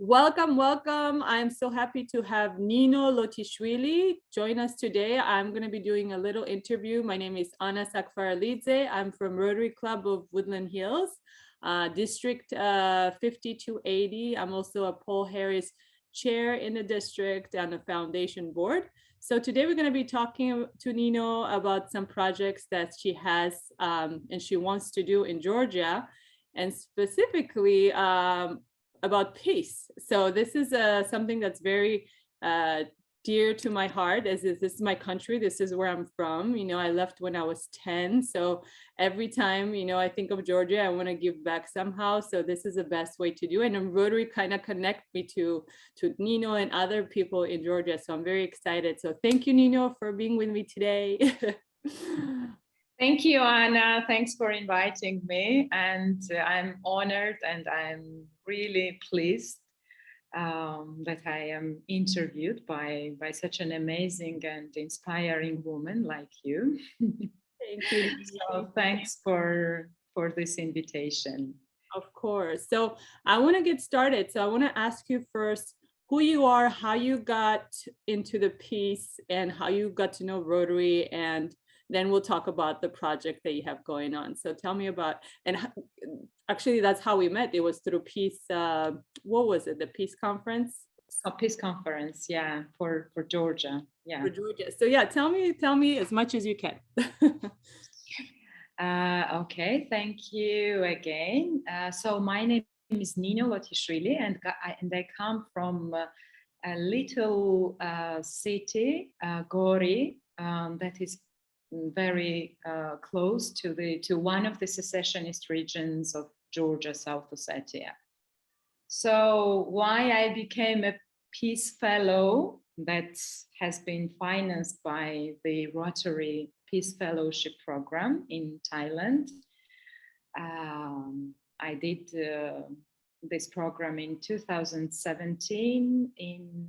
Welcome, welcome. I'm so happy to have Nino Lotishvili join us today. I'm going to be doing a little interview. My name is Sakvarelidze. I'm from Rotary Club of Woodland Hills, District 5280. I'm also a Paul Harris Chair in the district and the foundation board. So today we're going to be talking to Nino about some projects that she has and she wants to do in Georgia, and specifically about peace. So this is something that's very dear to my heart, as this is my country. This is where I'm from. You know, I left when I was 10. So every time, you know, I think of Georgia, I want to give back somehow. So this is the best way to do it. And Rotary kind of connect me to Nino and other people in Georgia. So I'm very excited. So thank you, Nino, for being with me today. Thank you, Anna. Thanks for inviting me. And I'm honored and I'm really pleased that I am interviewed by such an amazing and inspiring woman like you. Thank you. So thanks for this invitation. Of course. So I want to get started. So I want to ask you first who you are, how you got into the peace, and how you got to know Rotary, and then we'll talk about the project that you have going on. So tell me about, and actually that's how we met. It was through Peace, what was it, the Peace Conference? A Peace Conference, yeah, for Georgia. Yeah. For Georgia. So yeah, tell me as much as you can. Okay, thank you again. So my name is Nino Lotishvili, and I come from a little city, Gori, that is very close to one of the secessionist regions of Georgia, South Ossetia. So why I became a Peace Fellow that has been financed by the Rotary Peace Fellowship program in Thailand. I did this program in 2017 in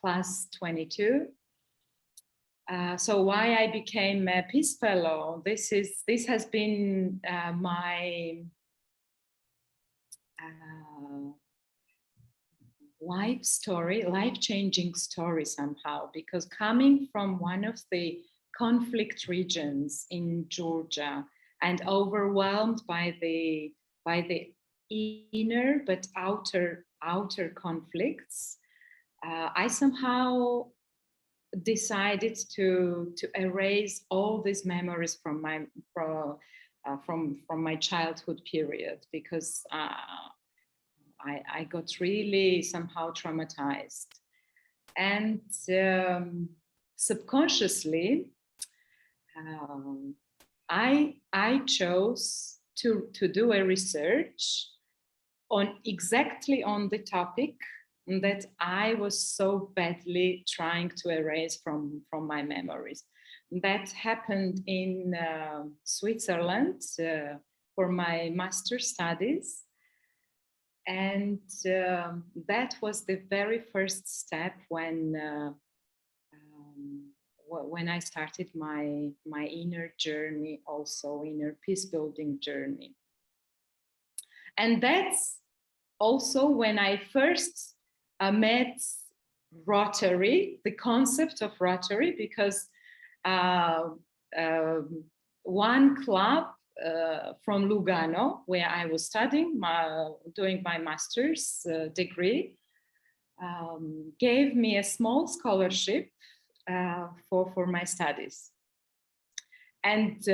class 22. So why I became a Peace Fellow? This has been my life-changing story somehow, because coming from one of the conflict regions in Georgia and overwhelmed by the inner but outer conflicts, I somehow decided to erase all these memories from my childhood period, because I got really somehow traumatized, and subconsciously I chose to do a research on exactly on the topic that I was so badly trying to erase from my memories. That happened in Switzerland for my master's studies. And that was the very first step when I started my inner journey, also inner peace building journey. And that's also when I first met Rotary, the concept of Rotary, because one club from Lugano, where I was studying, doing my master's degree, gave me a small scholarship for my studies. And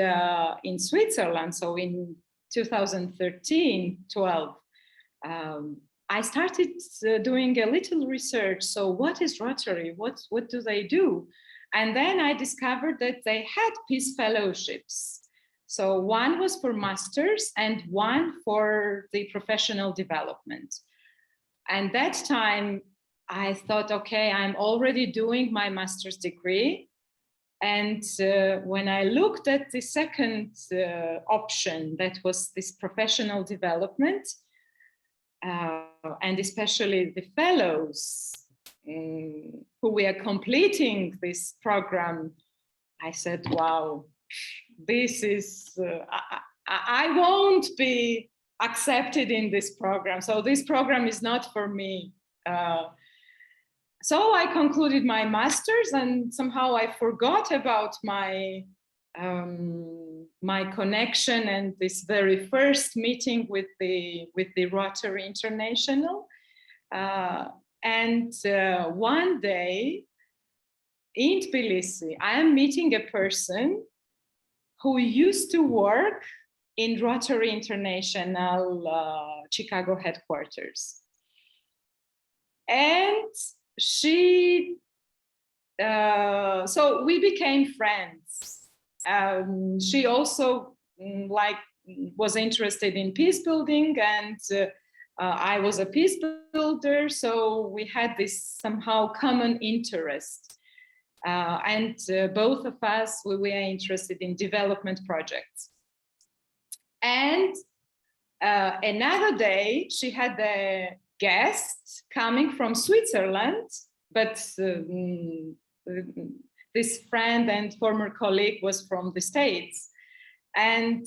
in Switzerland, so in 2013-12, I started doing a little research. So what is Rotary? What do they do? And then I discovered that they had peace fellowships. So one was for masters and one for the professional development. And that time I thought, okay, I'm already doing my master's degree. And when I looked at the second option, that was this professional development, and especially the fellows who were completing this program, I said, wow, this is, I won't be accepted in this program. So this program is not for me. So I concluded my master's, and somehow I forgot about my my connection and this very first meeting with the Rotary International. And one day in Tbilisi, I am meeting a person who used to work in Rotary International Chicago headquarters. And she, so we became friends. She also was interested in peace building, and I was a peace builder. So we had this somehow common interest. And both of us, we were interested in development projects. And another day, she had a guest coming from Switzerland, but this friend and former colleague was from the States. And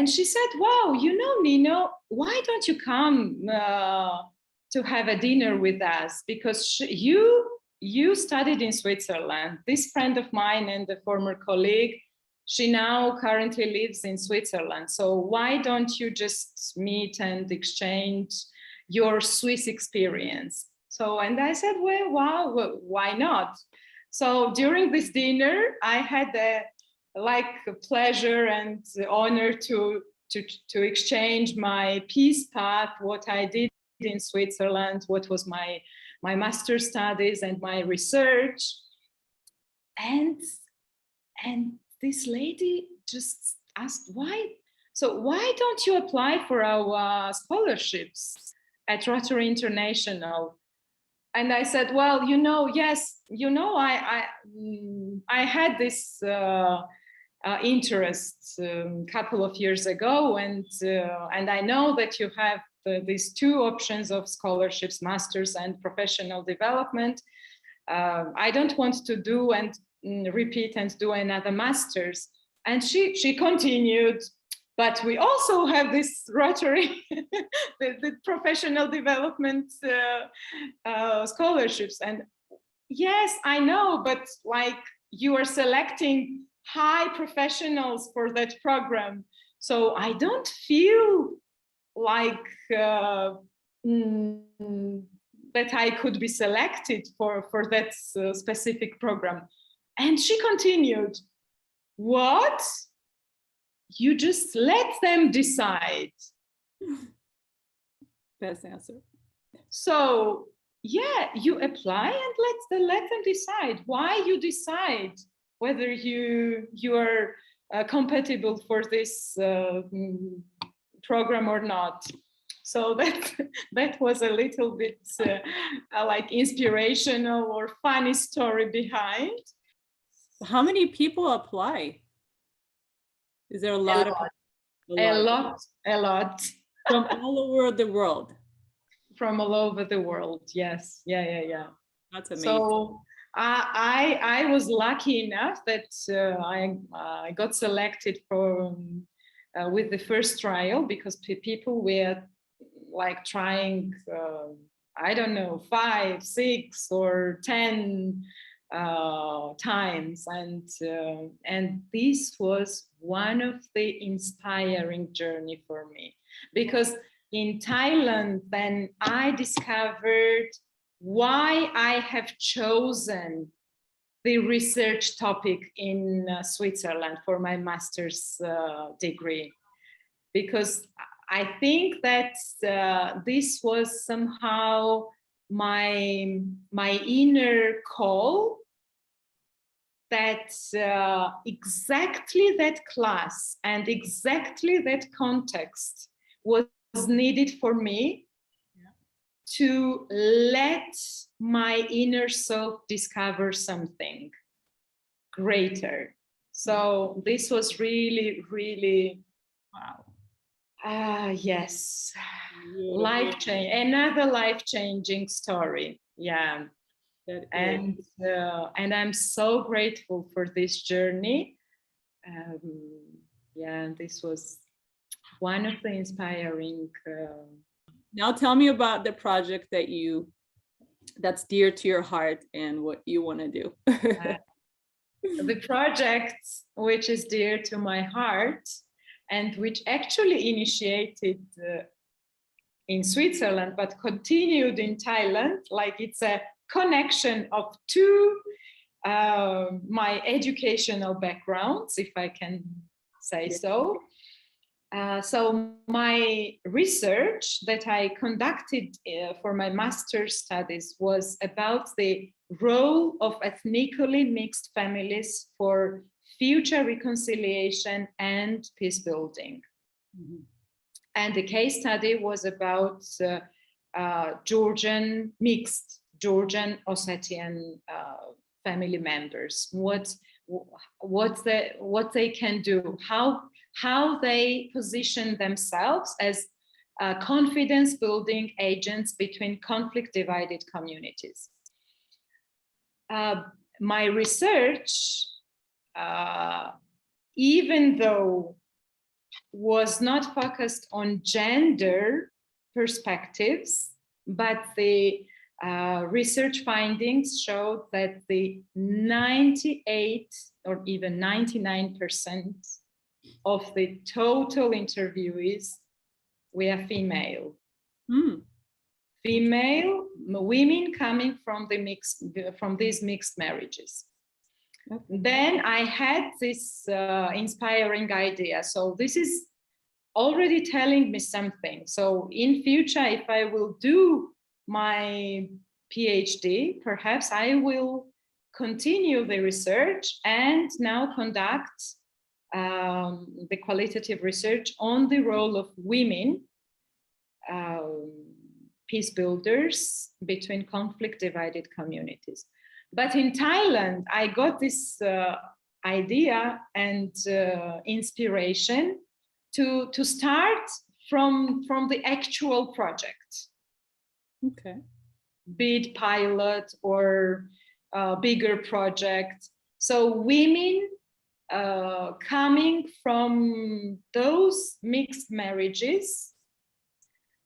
she said, wow, you know, Nino, why don't you come to have a dinner with us? Because you studied in Switzerland. This friend of mine and the former colleague, she now currently lives in Switzerland. So why don't you just meet and exchange your Swiss experience? So, and I said, well, wow, why not? So during this dinner, I had a pleasure and honor to exchange my peace path, what I did in Switzerland, what was my master's studies and my research. And this lady just asked, why don't you apply for our scholarships at Rotary International? And I said, well, you know, yes, you know, I had this interest a couple of years ago, and I know that you have these two options of scholarships, master's and professional development. I don't want to do and repeat and do another master's. And she continued, but we also have this Rotary, the professional development scholarships. And yes, I know, but like you are selecting high professionals for that program. So I don't feel like that I could be selected for that specific program. And she continued, what? You just let them decide. Best answer. So yeah, you apply and let them decide. Why you decide whether you are compatible for this program or not. So that was a little bit like inspirational or funny story behind. How many people apply? Is there a lot? A lot. From all over the world. From all over the world, yes. Yeah. That's amazing. So I was lucky enough that I got selected for with the first trial, because people were like trying, I don't know, 5, 6 or 10 times, and this was one of the inspiring journey for me, because in Thailand then I discovered why I have chosen the research topic in Switzerland for my master's degree, because I think that this was somehow my inner call, that exactly that class and exactly that context was needed for me to let my inner self discover something greater. So this was really, really, wow. Yes, another life-changing story. Yeah. And I'm so grateful for this journey. Yeah, this was one of the inspiring. Now tell me about the project that's dear to your heart and what you want to do. The project which is dear to my heart and which actually initiated in Switzerland but continued in Thailand, like it's a connection of two my educational backgrounds, if I can say so. So my research that I conducted for my master's studies was about the role of ethnically mixed families for future reconciliation and peace building. Mm-hmm. And the case study was about Georgian Ossetian family members, what they can do, how they position themselves as confidence building agents between conflict divided communities. My research, even though was not focused on gender perspectives, but the research findings showed that the 98 or even 99% of the total interviewees were female. Female women coming from these mixed marriages. Okay. Then I had this inspiring idea. So this is already telling me something. So in future, if I will do my PhD, perhaps I will continue the research and now conduct the qualitative research on the role of women peace builders between conflict divided communities. But in Thailand, I got this idea and inspiration to start from the actual project. Okay. Be it pilot or bigger project. So women coming from those mixed marriages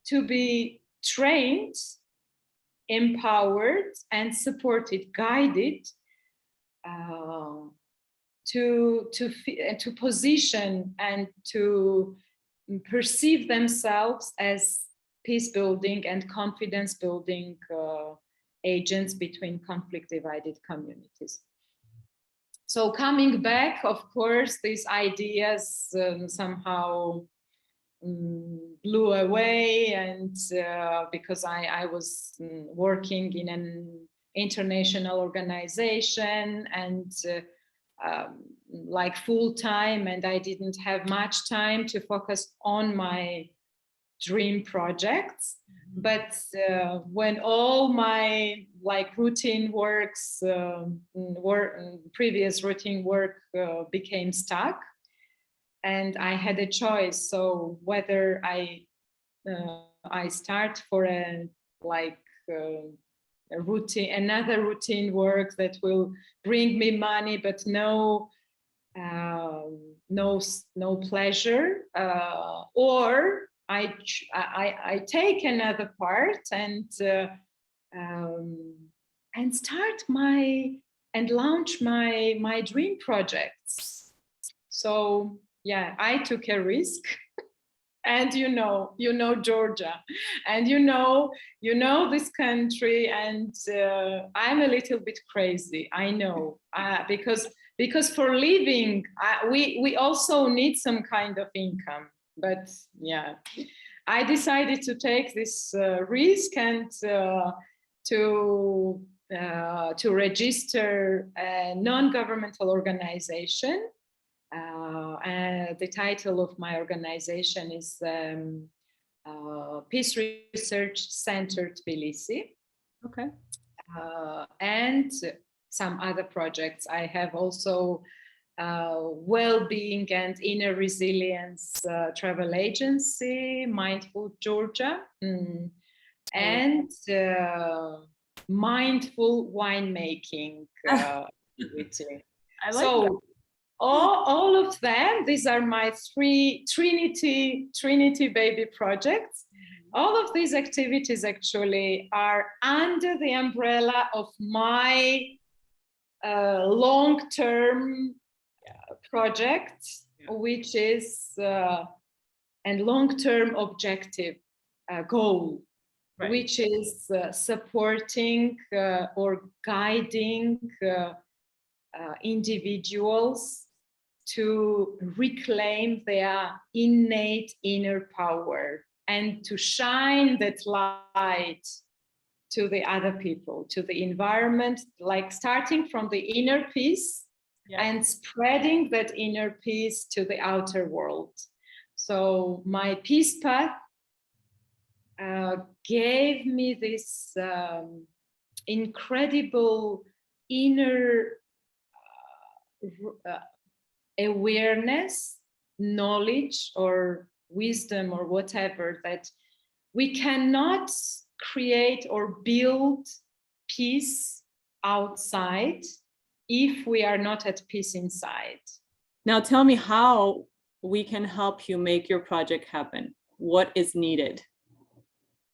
to be trained, empowered, and supported, guided to position and to perceive themselves as peace building and confidence building agents between conflict divided communities. So coming back, of course, these ideas somehow blew away, and because I was working in an international organization and like full time, and I didn't have much time to focus on my dream projects. But when all my routine works, previous routine work became stuck, and I had a choice. So whether I start for another routine work that will bring me money but no pleasure, or I take another part and start and launch my dream projects. So yeah, I took a risk. And you know Georgia, and you know this country, and I'm a little bit crazy, I know, because for living we also need some kind of income. But yeah, I decided to take this risk and to register a non-governmental organization. The title of my organization is Peace Research Center Tbilisi. Okay. And some other projects. I have also well-being and inner resilience travel agency, Mindful Georgia, and mindful winemaking activity. I like that. all of them, these are my three Trinity baby projects. All of these activities actually are under the umbrella of my long-term project, which is and long-term objective goal, right, which is supporting or guiding individuals to reclaim their innate inner power and to shine that light to the other people, to the environment, like starting from the inner peace, yeah, and spreading that inner peace to the outer world. So my peace path gave me this incredible inner awareness, knowledge, or wisdom, or whatever, that we cannot create or build peace outside if we are not at peace inside. Now tell me how we can help you make your project happen. What is needed?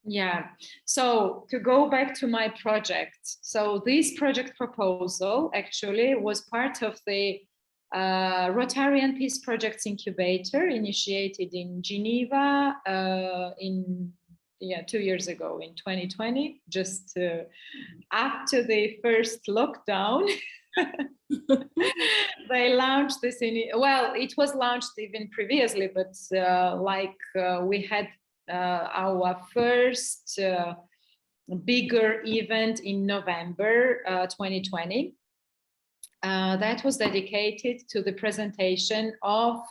Yeah, so to go back to my project. So this project proposal actually was part of the Rotarian Peace Projects Incubator, initiated in Geneva in 2 years ago, in 2020, just after the first lockdown. They launched this well, it was launched even previously, but we had our first bigger event in November 2020. That was dedicated to the presentation of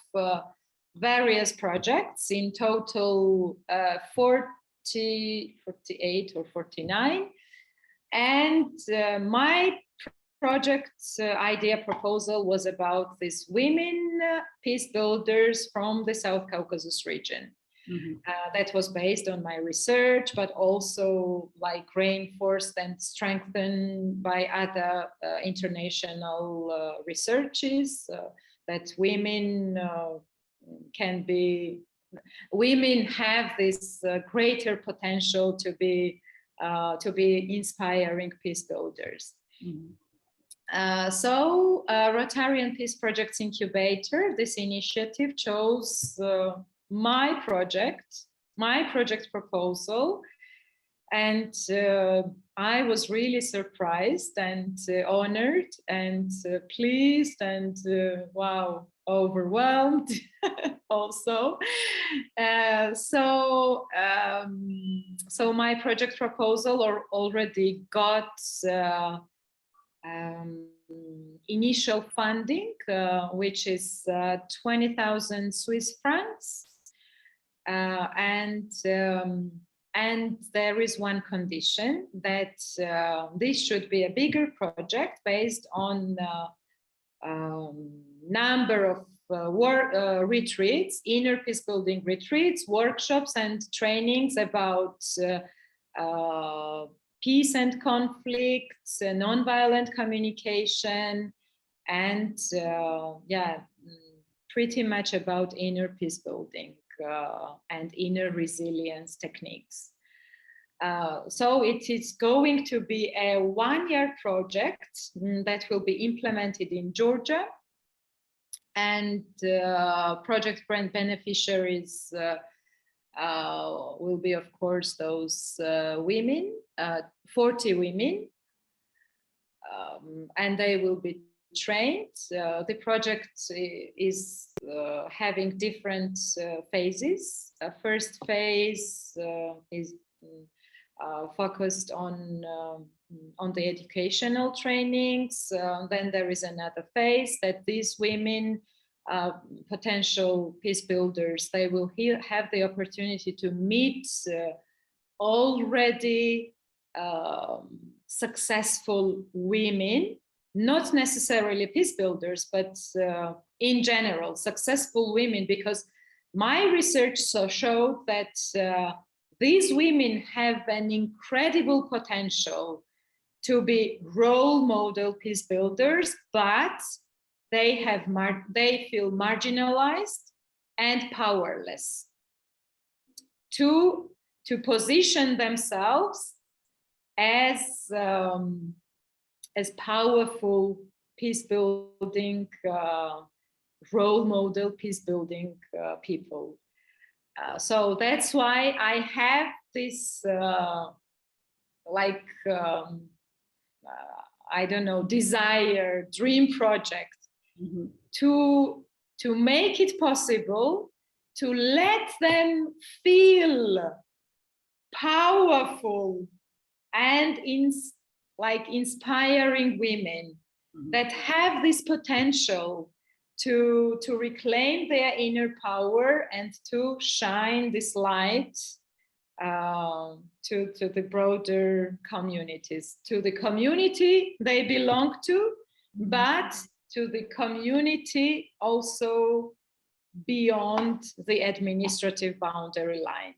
various projects, in total 48 or 49. And my project idea proposal was about these women peace builders from the South Caucasus region. Mm-hmm. That was based on my research, but also like reinforced and strengthened by other international researches that women have this greater potential to be inspiring peace builders. Mm-hmm. So Rotarian Peace Projects Incubator, this initiative chose my project proposal, and I was really surprised and honored and pleased and wow, overwhelmed also. So my project proposal already got initial funding, which is 20,000 Swiss francs. And there is one condition, that this should be a bigger project based on number of retreats, inner peace building retreats, workshops and trainings about peace and conflicts, nonviolent communication, and pretty much about inner peace building and inner resilience techniques. So it is going to be a one-year project that will be implemented in Georgia, and project grant beneficiaries will be, of course, those women, 40 women, and they will be trained. The project is having different phases. First phase is focused on the educational trainings. Then there is another phase that these women, potential peace builders, they will have the opportunity to meet already successful women, not necessarily peace builders, but in general, successful women, because my research showed that these women have an incredible potential to be role model peace builders, but they feel marginalized and powerless to position themselves as powerful peace building role model peace building people. So that's why I have this I don't know, desire, dream project to make it possible to let them feel powerful and inspiring women that have this potential to reclaim their inner power and to shine this light to the broader communities, to the community they belong to, but to the community also beyond the administrative boundary line.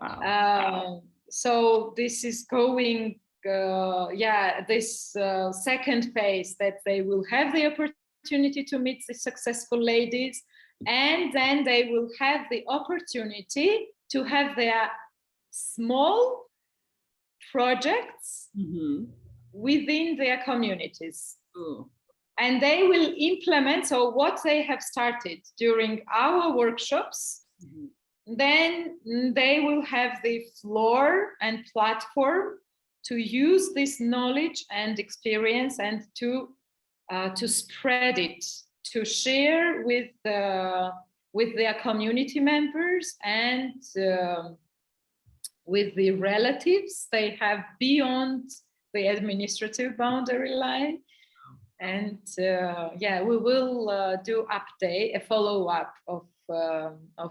Wow. So this is going, this second phase, that they will have the opportunity to meet the successful ladies, and then they will have the opportunity to have their small projects within their communities. And they will implement, so what they have started during our workshops, then they will have the floor and platform to use this knowledge and experience and to spread it, to share with their community members and with the relatives they have beyond the administrative boundary line. And we will do a follow-up of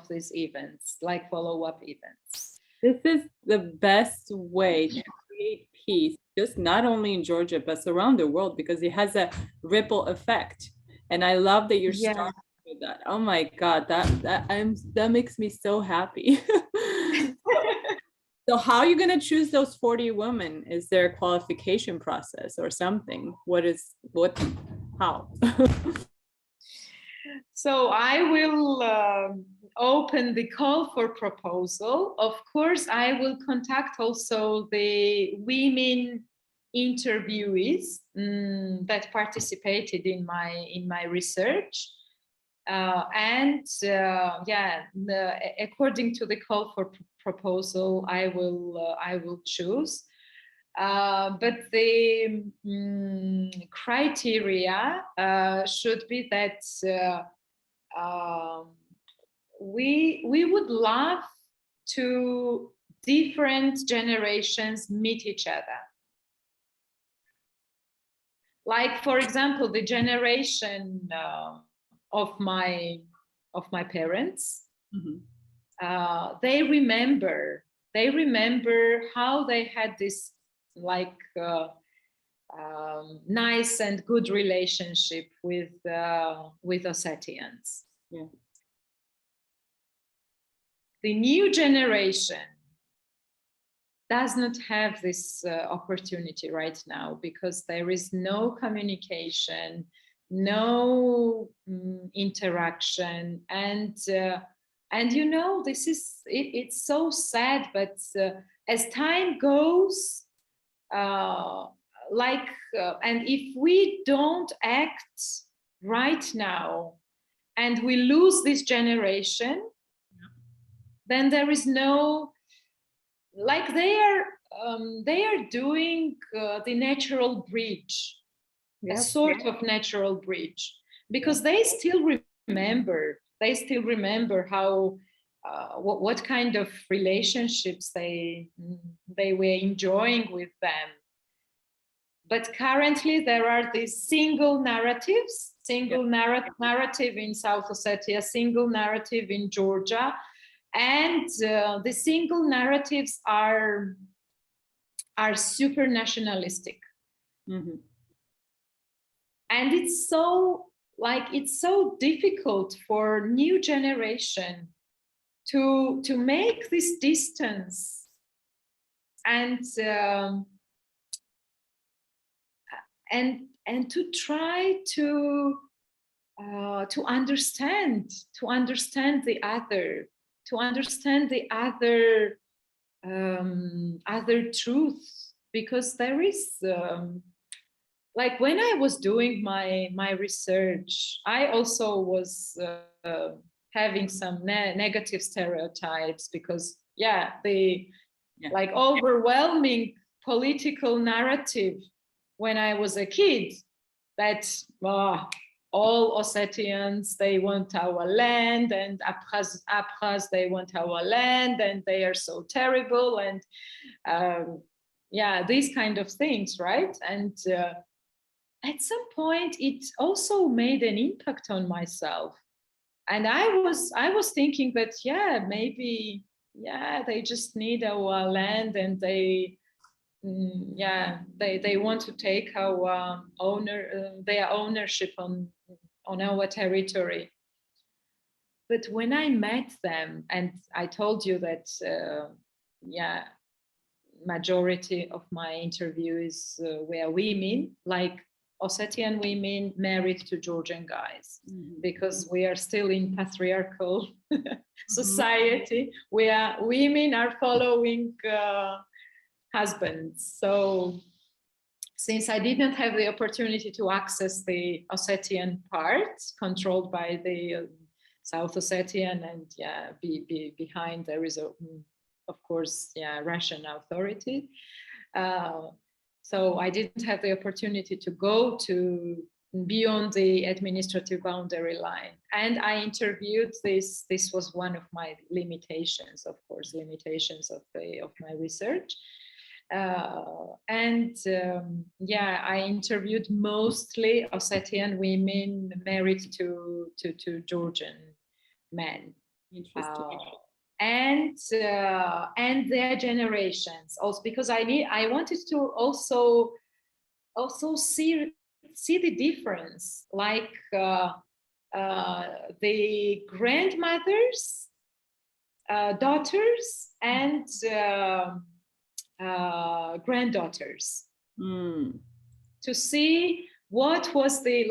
these events, like follow-up events. This is the best way to create peace, just not only in Georgia, but around the world, because it has a ripple effect. And I love that you're starting with that. Oh my God, that makes me so happy. So how are you going to choose those 40 women? Is there a qualification process or something? How? So I will open the call for proposal. Of course, I will contact also the women interviewees that participated in my research. According to the call for proposal, I will choose. But the criteria should be that we would love to different generations meet each other. Like, for example, the generation of my parents, they remember how they had this nice and good relationship with Ossetians. Yeah. The new generation does not have this opportunity right now, because there is no communication, no interaction, and you know, this is it's so sad, but as time goes, and if we don't act right now and we lose this generation, then there is no, like, they are doing the natural bridge, a sort of natural bridge, because they still remember how what kind of relationships they were enjoying with them. But currently there are these single narratives, narrative in South Ossetia, single narrative in Georgia, and the single narratives are super nationalistic. And it's so difficult for new generation to make this distance and to try to to understand the other, to understand the other other truths, because there is like when I was doing my research, I also was having some negative stereotypes, because the like overwhelming political narrative when I was a kid, that all Ossetians, they want our land, and Abkhaz, they want our land, and they are so terrible, and these kind of things, right? And at some point, it also made an impact on myself, and I was thinking that maybe they just need our land, and they want to take our their ownership on our territory. But when I met them, and I told you that majority of my interviews were women, like Ossetian women married to Georgian guys, because we are still in patriarchal society where women are following husbands. So since I didn't have the opportunity to access the Ossetian part controlled by the South Ossetian, and behind there is of course Russian authority, so I didn't have the opportunity to go to beyond the administrative boundary line. And I interviewed this was one of my limitations, of course, limitations of my research. I interviewed mostly Ossetian women married to Georgian men. Interesting. And their generations also, because I wanted to also see the difference, like the grandmothers, daughters, and granddaughters, to see what was the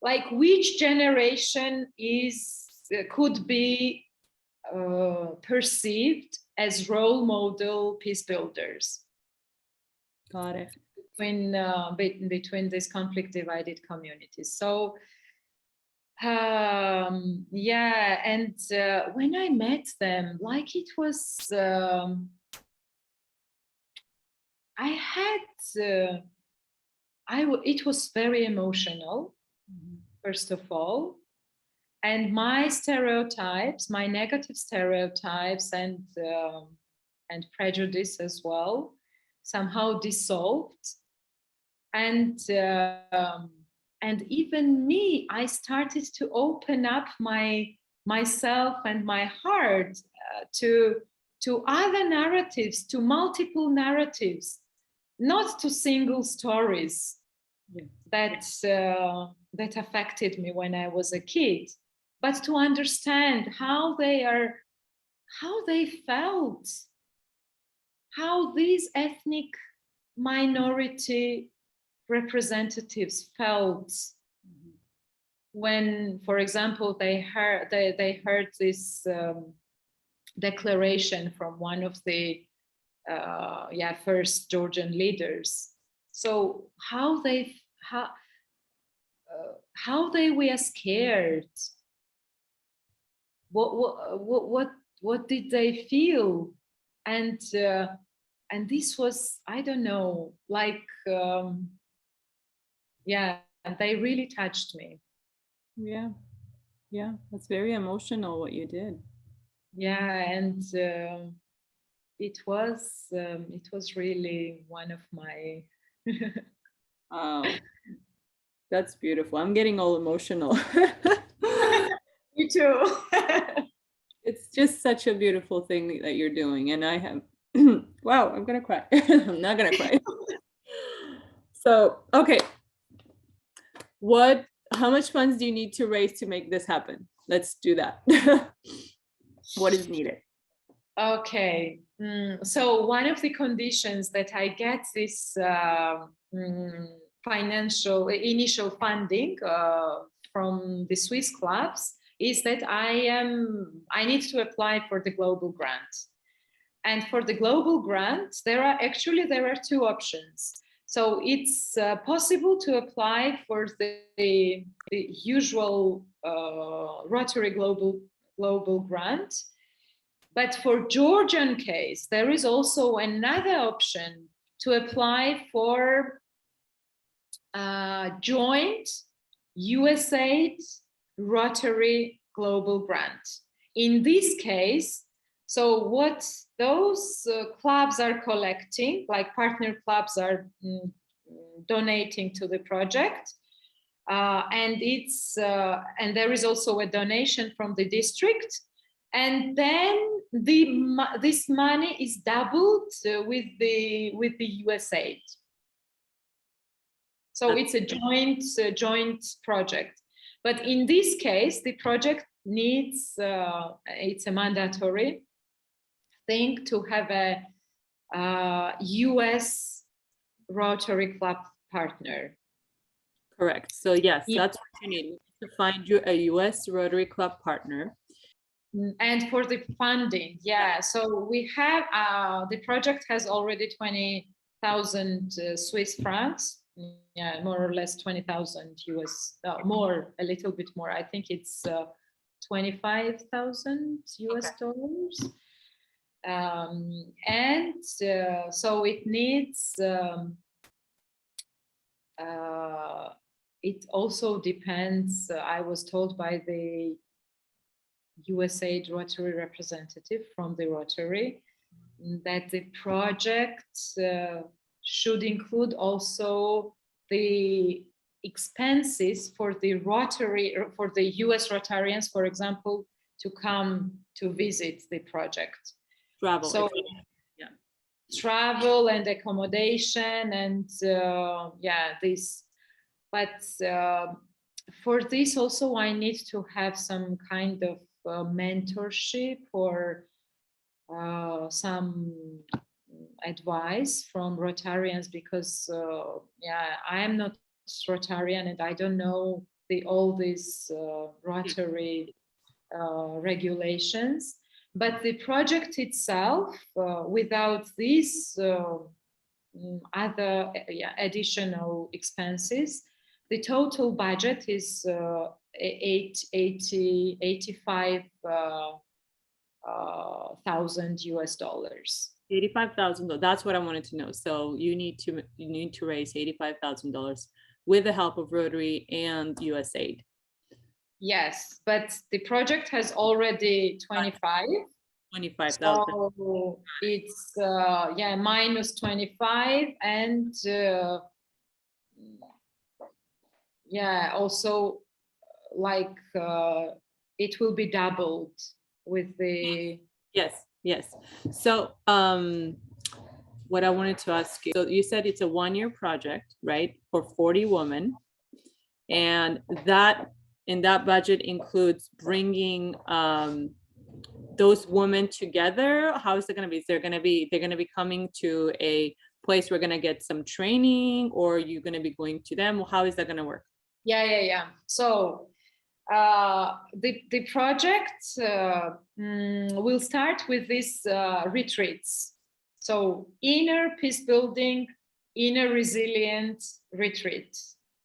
like which generation could be perceived as role model peace builders. Got it. Between these conflict divided communities. So and when I met them, like it was it was very emotional, first of all. And my stereotypes, my negative stereotypes and prejudice as well, somehow dissolved. And even me, I started to open up myself and my heart to other narratives, to multiple narratives, not to single stories that affected me when I was a kid, but to understand how they felt, how these ethnic minority representatives felt when, for example, they heard this declaration from one of the first Georgian leaders. So how they were scared. What did they feel? And this was, I don't know, like they really touched me. Yeah, that's very emotional what you did. And it was really one of my that's beautiful. I'm getting all emotional. Me too. It's just such a beautiful thing that you're doing, and I have wow, I'm gonna cry. I'm not gonna cry. So okay, how much funds do you need to raise to make this happen? Let's do that. What is needed? Okay, so one of the conditions that I get this financial initial funding from the Swiss clubs is that I need to apply for the global grant. And for the global grant, there are two options. So it's possible to apply for the usual Rotary global grant. But for Georgian case, there is also another option to apply for joint USAID Rotary global grant. In this case, so what those clubs are collecting, like partner clubs are donating to the project, and there is also a donation from the district, and then this money is doubled with the USAID. So it's a joint project. But in this case, the project needs, it's a mandatory thing to have a US Rotary Club partner. Correct. So yes, that's what you need to find you a US Rotary Club partner. And for the funding, yeah. So we have, the project has already 20,000 Swiss francs. Yeah, more or less 20,000 US, more, a little bit more. I think it's 25,000 US dollars. And so it needs, it also depends, I was told by the USAID Rotary representative from the Rotary, that the project should include also the expenses for the Rotary, for the US Rotarians, for example, to come to visit the project. Travel. So, yeah, travel and accommodation and this. But for this also, I need to have some kind of mentorship or some advice from Rotarians, because I am not Rotarian and I don't know all these Rotary regulations. But the project itself, without these other additional expenses, the total budget is $85,000 US dollars. $85,000. That's what I wanted to know. So you need to raise $85,000 with the help of Rotary and USAID. Yes, but the project has already 25,000. So it's minus 25, and also like it will be doubled with the Yes. So what I wanted to ask you, so you said it's a 1-year project, right, for 40 women, and that in that budget includes bringing those women together. How is it going to be? Is they're going to be coming to a place we're going to get some training, or are you going to be going to them? How is that going to work? Yeah. So the project will start with these retreats. So inner peace building, inner resilient retreat.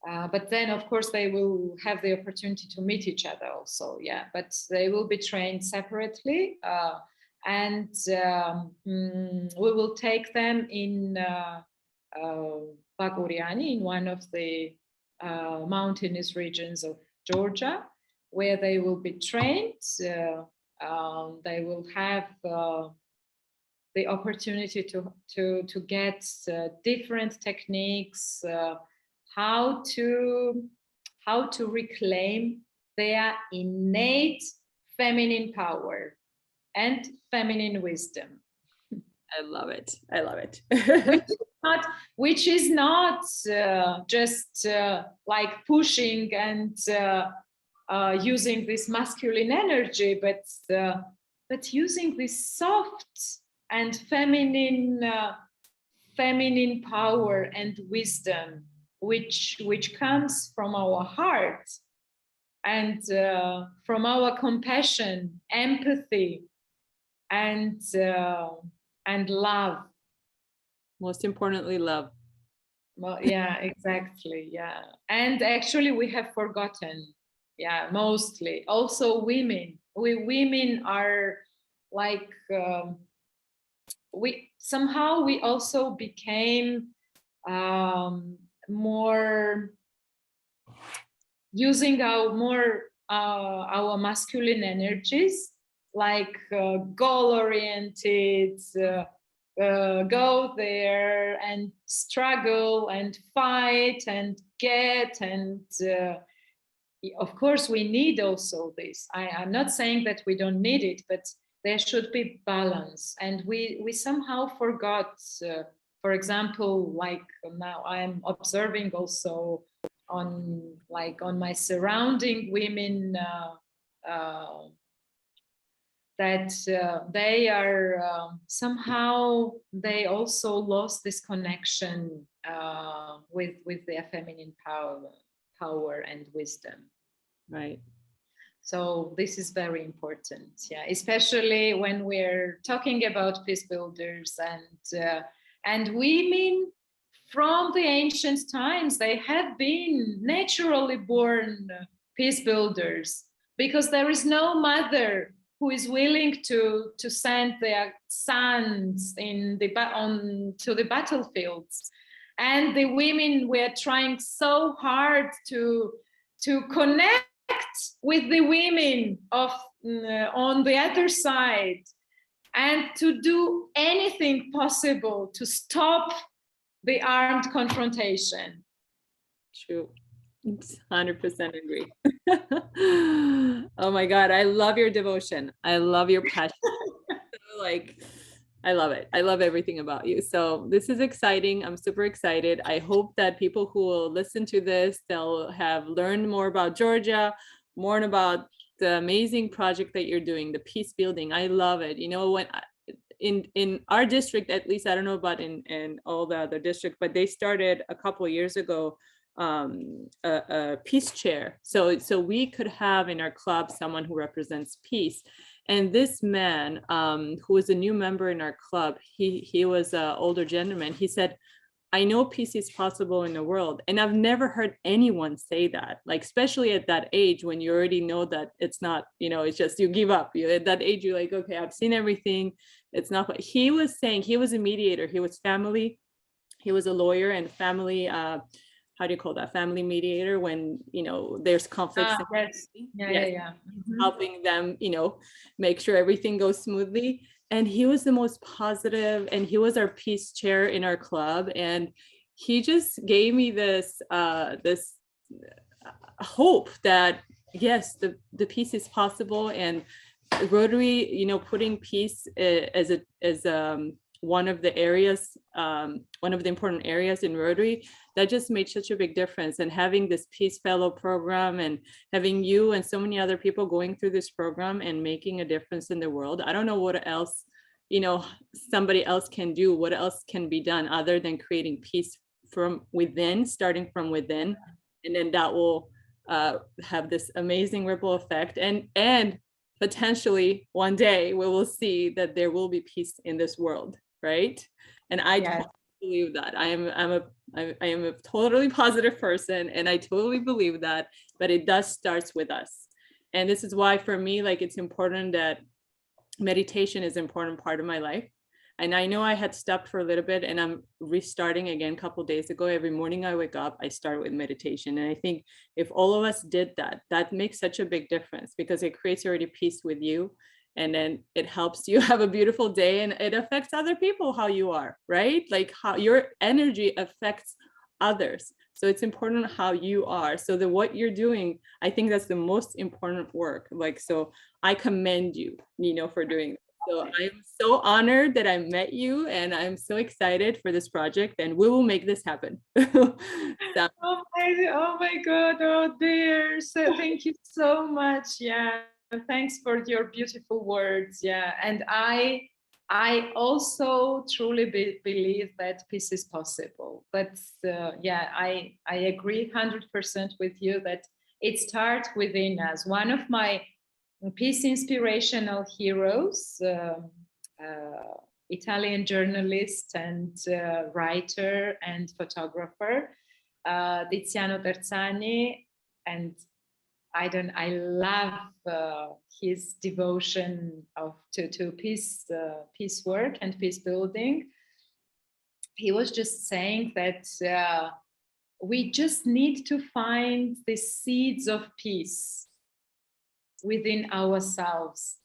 But then, of course, they will have the opportunity to meet each other also. Yeah, but they will be trained separately, and we will take them in Baguriani, in one of the mountainous regions of Georgia, where they will be trained. They will have the opportunity to get different techniques, how to reclaim their innate feminine power and feminine wisdom. I love it. Which is not just like pushing and using this masculine energy, but using this soft and feminine power and wisdom, which comes from our heart, and from our compassion, empathy, and love. Most importantly, love. Well, yeah, exactly. Yeah. And actually we have forgotten. Yeah, mostly. Also women. We women are like, we also became more using our masculine energies, like goal oriented, go there and struggle and fight and get, and of course we need also this. I'm not saying that we don't need it, but there should be balance, and we somehow forgot, for example, like now I'm observing also on my surrounding women, that they are somehow, they also lost this connection with their feminine power and wisdom. Right. So this is very important, yeah, especially when we're talking about peace builders, and women from the ancient times. They have been naturally born peace builders, because there is no mother who is willing to send their sons to the battlefields. And the women were trying so hard to connect with the women of on the other side, and to do anything possible to stop the armed confrontation. True. 100% agree. Oh my God, I love your devotion. I love your passion. Like, I love it. I love everything about you. So this is exciting. I'm super excited. I hope that people who will listen to this, they'll have learned more about Georgia, more about the amazing project that you're doing, the peace building. I love it. You know, when in our district, at least, I don't know about in all the other districts, but they started a couple of years ago a peace chair, so we could have in our club someone who represents peace. And this man, who was a new member in our club, he was an older gentleman. He said, I know peace is possible in the world. And I've never heard anyone say that, like, especially at that age when you already know that it's not, you know, it's just you give up. At that age, you're like, okay, I've seen everything. It's not what he was saying. He was a mediator. He was a lawyer and family, how do you call that, family mediator, when, you know, there's conflicts. Yes. Yeah. Helping them, you know, make sure everything goes smoothly. And he was the most positive, and he was our peace chair in our club. And he just gave me this this hope that yes, the peace is possible. And Rotary, you know, putting peace as one of the areas, one of the important areas in Rotary, that just made such a big difference. And having this Peace Fellow program, and having you and so many other people going through this program and making a difference in the world, I don't know what else, you know, somebody else can do, what else can be done other than creating peace from within, starting from within. And then that will have this amazing ripple effect. And potentially one day we will see that there will be peace in this world, right? And I totally believe that. I am a totally positive person, and I totally believe that, but it does starts with us. And this is why for me, like, it's important that meditation is an important part of my life. And I know I had stopped for a little bit, and I'm restarting again a couple of days ago. Every morning I wake up, I start with meditation. And I think if all of us did that, that makes such a big difference, because it creates already peace with you. And then it helps you have a beautiful day, and it affects other people how you are, right? Like how your energy affects others. So it's important how you are. So that what you're doing, I think that's the most important work. Like, so I commend you, Nino, for doing that. So I'm so honored that I met you, and I'm so excited for this project, and we will make this happen. Oh my God, oh dear. So thank you so much. Yeah, thanks for your beautiful words. Yeah, and I also truly believe that peace is possible. But yeah, I agree 100% with you that it starts within us. One of my peace inspirational heroes, Italian journalist and writer and photographer, Tiziano Terzani, and I love his devotion to peace work and peace building. He was just saying that we just need to find the seeds of peace within ourselves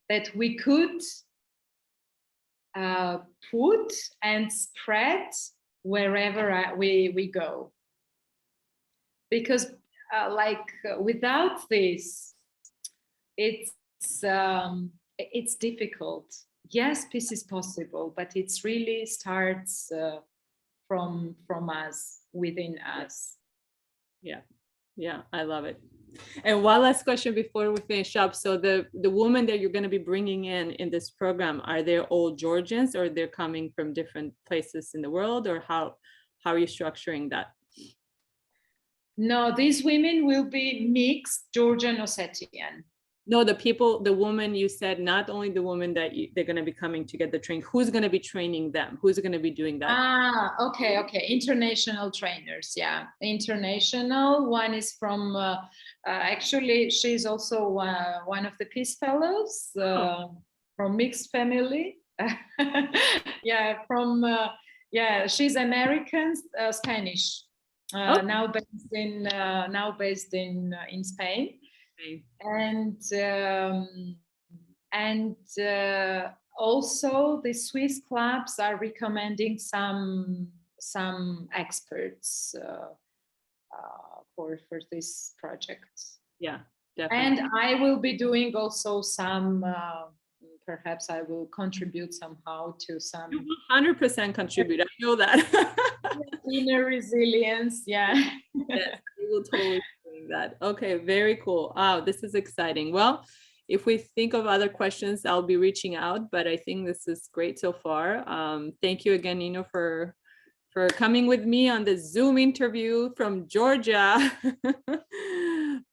that we could put and spread wherever we go. Because without this, it's difficult. Yes, peace is possible, but it really starts from us, within us. Yeah, I love it. And one last question before we finish up. So the women that you're going to be bringing in this program, are they all Georgians, or they're coming from different places in the world, or how are you structuring that? No, these women will be mixed Georgian Ossetian. No, the woman you said, not only the woman that they're going to be coming to get the training, who's going to be training them? Who's going to be doing that? Okay. International trainers. Yeah. International. One is from, actually, she's also one of the Peace Fellows from mixed family. Yeah. She's American, Spanish. Now based in Spain. And also the Swiss clubs are recommending some experts for this project. Yeah, definitely. And I will be doing also some. Perhaps I will contribute somehow to some. You will 100% contribute. I know that. Inner resilience. Yeah. Yes, we will totally do that. Okay, very cool. Wow, this is exciting. Well, if we think of other questions, I'll be reaching out, but I think this is great so far. Thank you again, Nino, for coming with me on the Zoom interview from Georgia.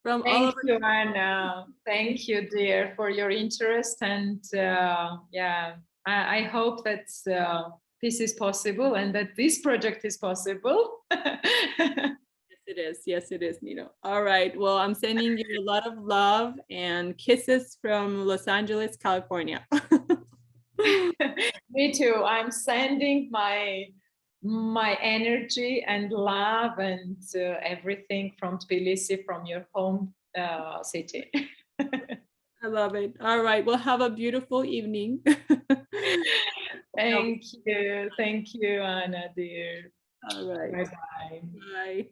Thank you, Anna. Thank you, dear, for your interest. And I hope that peace is possible and that this project is possible. Yes, it is, Nino. All right. Well, I'm sending you a lot of love and kisses from Los Angeles, California. Me too. I'm sending my energy and love and everything from Tbilisi, from your home city. I love it. All right. Well, have a beautiful evening. Thank you. Thank you, Anna, dear. All right. Bye-bye. Bye.